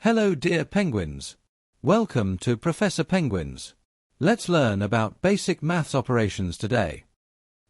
Hello dear penguins. Welcome to Professor Penguins. Let's learn about basic maths operations today.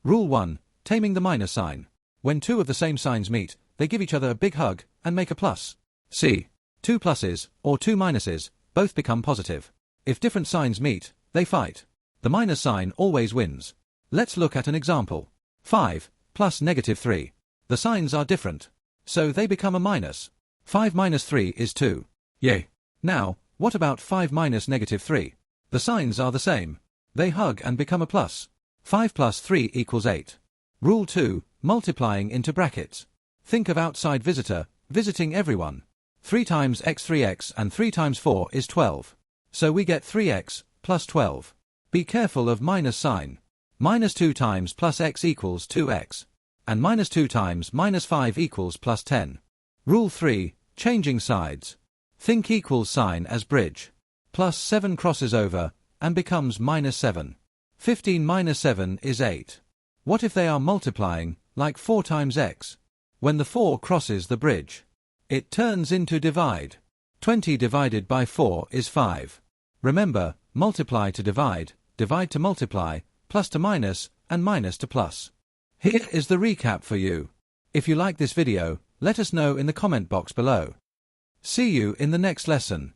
Rule 1. Taming the minus sign. When two of the same signs meet, they give each other a big hug and make a plus. See, two pluses, or two minuses, both become positive. If different signs meet, they fight. The minus sign always wins. Let's look at an example. 5 plus -3. The signs are different, so they become a minus. 5 minus 3 is 2. Yay! Now, what about 5 minus -3? The signs are the same. They hug and become a plus. 5 plus 3 equals 8. Rule 2. Multiplying into brackets. Think of outside visitor, visiting everyone. 3 times x 3x and 3 times 4 is 12. So we get 3x plus 12. Be careful of minus sign. Minus 2 times plus x equals 2x. And minus 2 times minus 5 equals plus 10. Rule 3. Changing sides. Think equals sign as bridge. Plus 7 crosses over and becomes minus 7. 15 minus 7 is 8. What if they are multiplying, like 4 times x? When the 4 crosses the bridge, it turns into divide. 20 divided by 4 is 5. Remember, multiply to divide, divide to multiply, plus to minus, and minus to plus. Here is the recap for you. If you like this video, let us know in the comment box below. See you in the next lesson.